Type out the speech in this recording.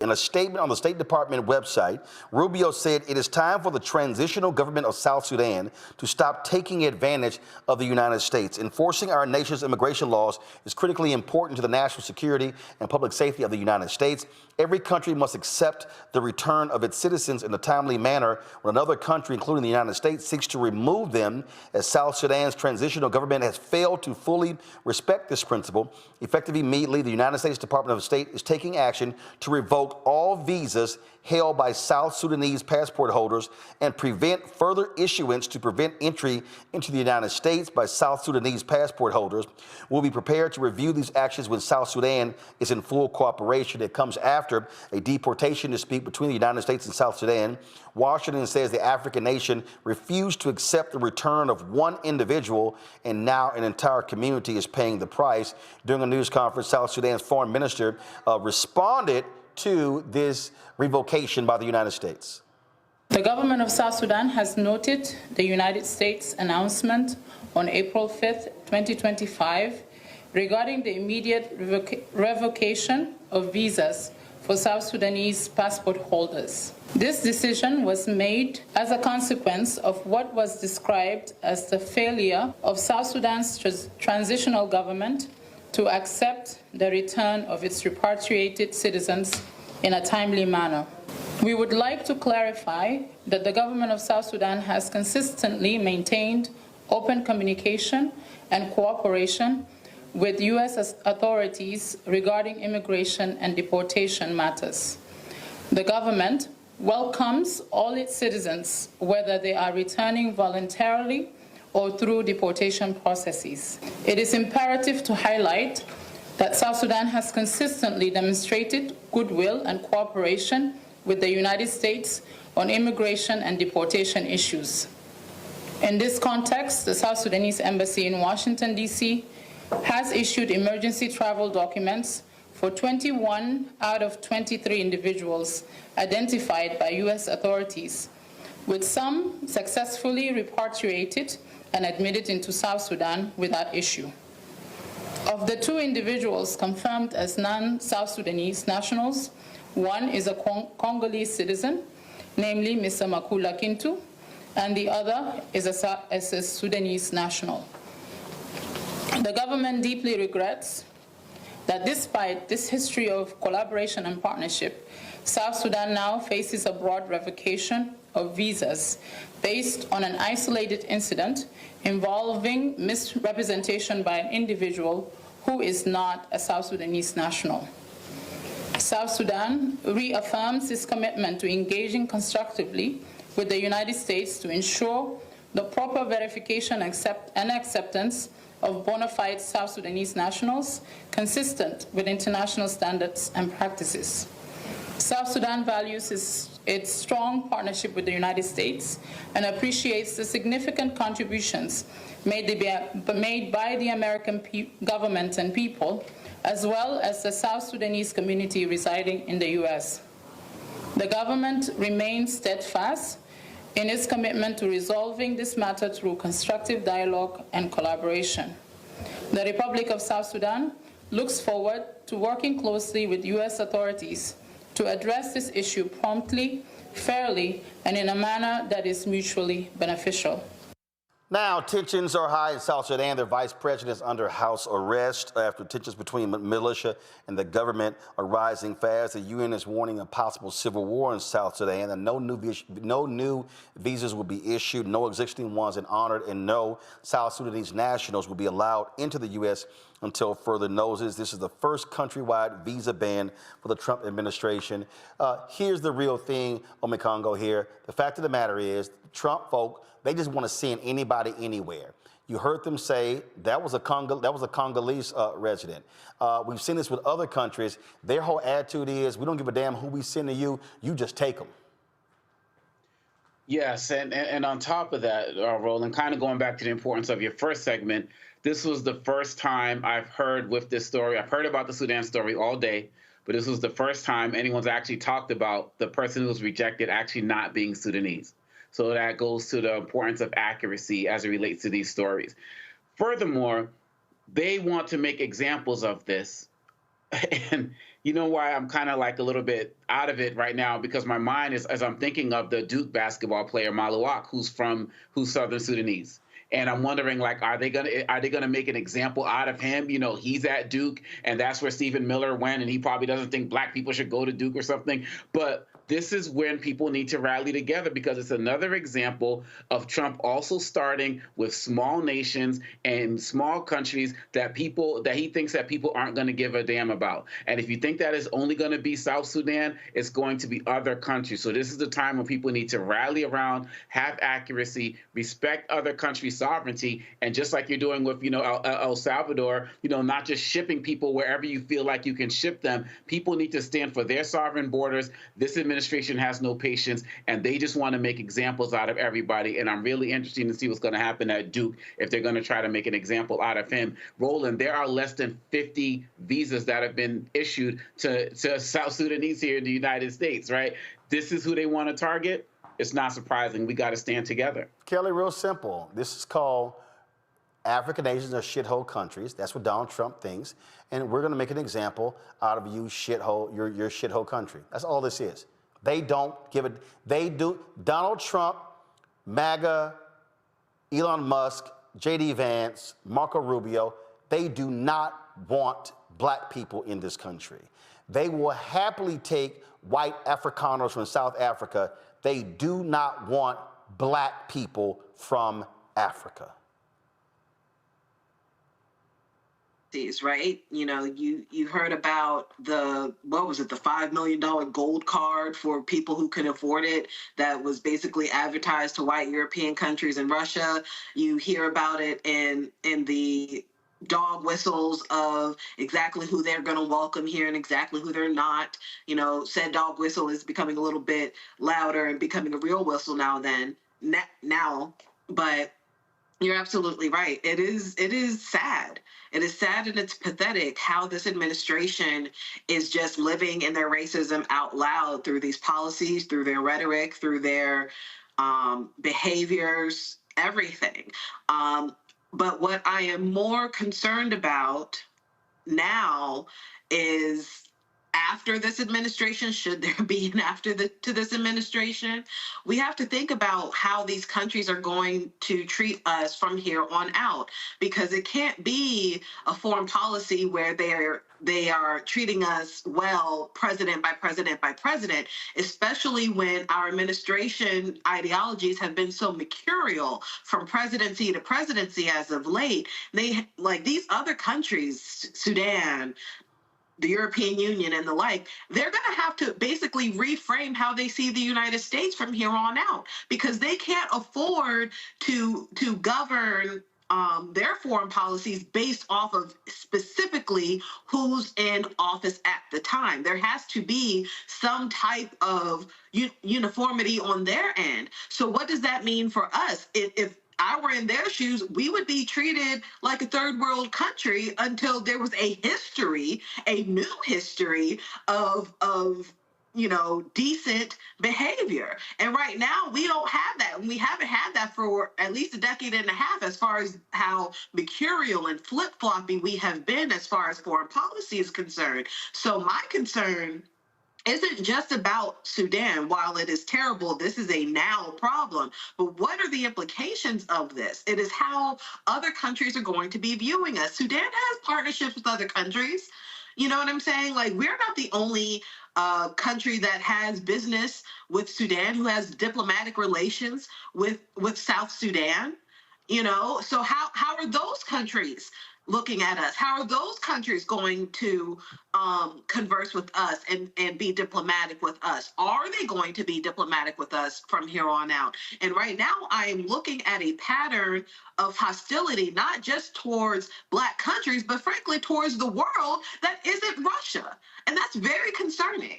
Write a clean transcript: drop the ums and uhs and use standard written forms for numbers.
In a statement on the State Department website, Rubio said it is time for the transitional government of South Sudan to stop taking advantage of the United States. Enforcing our nation's immigration laws is critically important to the national security and public safety of the United States. Every country must accept the return of its citizens in a timely manner when another country, including the United States, seeks to remove them, as South Sudan's transitional government has failed to fully respect this principle. Effective immediately, the United States Department of State is taking action to revoke all visas held by South Sudanese passport holders and prevent further issuance to prevent entry into the United States by South Sudanese passport holders. We'll be prepared to review these actions when South Sudan is in full cooperation. It comes after a deportation dispute between the United States and South Sudan. Washington says the African nation refused to accept the return of one individual, and now an entire community is paying the price. During a news conference, South Sudan's foreign minister responded to this revocation by the United States. The government of South Sudan has noted the United States announcement on April 5th, 2025, regarding the immediate revocation of visas for South Sudanese passport holders. This decision was made as a consequence of what was described as the failure of South Sudan's transitional government to accept the return of its repatriated citizens in a timely manner. We would like to clarify that the government of South Sudan has consistently maintained open communication and cooperation with U.S. authorities regarding immigration and deportation matters. The government welcomes all its citizens, whether they are returning voluntarily or through deportation processes. It is imperative to highlight that South Sudan has consistently demonstrated goodwill and cooperation with the United States on immigration and deportation issues. In this context, the South Sudanese Embassy in Washington, D.C. has issued emergency travel documents for 21 out of 23 individuals identified by U.S. authorities, with some successfully repatriated and admitted into South Sudan without issue. Of the 2 individuals confirmed as non-South Sudanese nationals, one is a Congolese citizen, namely Mr. Makula Kintu, and the other is a Sudanese national. The government deeply regrets that despite this history of collaboration and partnership, South Sudan now faces a broad revocation of visas based on an isolated incident involving misrepresentation by an individual who is not a South Sudanese national. South Sudan reaffirms its commitment to engaging constructively with the United States to ensure the proper verification and acceptance of bona fide South Sudanese nationals consistent with international standards and practices. South Sudan values its strong partnership with the United States and appreciates the significant contributions made by the American government and people, as well as the South Sudanese community residing in the U.S. The government remains steadfast in its commitment to resolving this matter through constructive dialogue and collaboration. The Republic of South Sudan looks forward to working closely with U.S. authorities to address this issue promptly, fairly, and in a manner that is mutually beneficial. Now, tensions are high in South Sudan. Their vice president is under house arrest after tensions between militia and the government are rising fast. The UN is warning a possible civil war in South Sudan, and no new visas will be issued, no existing ones are honored, and no South Sudanese nationals will be allowed into the U.S. until further notice. This is the first countrywide visa ban for the Trump administration. Here's the real thing, Omekongo here. The fact of the matter is, Trump folk, they just want to send anybody anywhere. You heard them say that was a Congolese resident. We've seen this with other countries. Their whole attitude is, we don't give a damn who we send to you, you just take them. Yes, and on top of that, Roland, kind of going back to the importance of your first segment, this was the first time I've heard with this story. I've heard about the Sudan story all day, but this was the first time anyone's actually talked about the person who was rejected actually not being Sudanese. So that goes to the importance of accuracy as it relates to these stories. Furthermore, they want to make examples of this And you know why I'm kind of like a little bit out of it right now, because my mind is, as I'm thinking of the Duke basketball player Malouak, who's Southern Sudanese. And I'm wondering, like, are they gonna make an example out of him? You know, he's at Duke, and that's where Stephen Miller went, and he probably doesn't think black people should go to Duke or something. But this is when people need to rally together, because it's another example of Trump also starting with small nations and small countries that he thinks that people aren't going to give a damn about. And if you think that is only going to be South Sudan, it's going to be other countries. So this is the time when people need to rally around, have accuracy, respect other countries' sovereignty, and just like you're doing with El Salvador, not just shipping people wherever you feel like you can ship them. People need to stand for their sovereign borders. This administration has no patience, and they just want to make examples out of everybody. And I'm really interested to see what's going to happen at Duke if they're going to try to make an example out of him. Roland, there are less than 50 visas that have been issued to South Sudanese here in the United States, right? This is who they want to target. It's not surprising. We got to stand together. Kelly, real simple. This is called African nations are shithole countries. That's what Donald Trump thinks. And we're going to make an example out of you, shithole, your shithole country. That's all this is. They don't give it. They do. Donald Trump, MAGA, Elon Musk, J.D. Vance, Marco Rubio, they do not want black people in this country. They will happily take white Afrikaners from South Africa. They do not want black people from Africa. Right? You heard about the $5 million gold card for people who can afford it that was basically advertised to white European countries and Russia. You hear about it in the dog whistles of exactly who they're going to welcome here and exactly who they're not. Said dog whistle is becoming a little bit louder and becoming a real whistle now, but you're absolutely right. It is sad. It is sad and it's pathetic how this administration is just living in their racism out loud through these policies, through their rhetoric, through their behaviors, everything. But what I am more concerned about now is, after this administration, should there be an to this administration, we have to think about how these countries are going to treat us from here on out, because it can't be a foreign policy where they are treating us well, president by president by president, especially when our administration ideologies have been so mercurial from presidency to presidency as of late. They, like these other countries, Sudan, the European Union and the like, they're going to have to basically reframe how they see the United States from here on out, because they can't afford to govern their foreign policies based off of specifically who's in office at the time. There has to be some type of uniformity on their end. So what does that mean for us? If I were in their shoes, we would be treated like a third world country until there was a new history of decent behavior. And right now we don't have that. We haven't had that for at least a decade and a half, as far as how mercurial and flip-floppy we have been as far as foreign policy is concerned. So my concern isn't just about Sudan. While it is terrible, this is a now problem. But what are the implications of this? It is how other countries are going to be viewing us. Sudan has partnerships with other countries. You know what I'm saying? Like, we're not the only country that has business with Sudan, who has diplomatic relations with South Sudan. So how are those countries looking at us? How are those countries going to converse with us and be diplomatic with us? Are they going to be diplomatic with us from here on out? And right now, I am looking at a pattern of hostility, not just towards Black countries, but frankly towards the world that isn't Russia. And that's very concerning.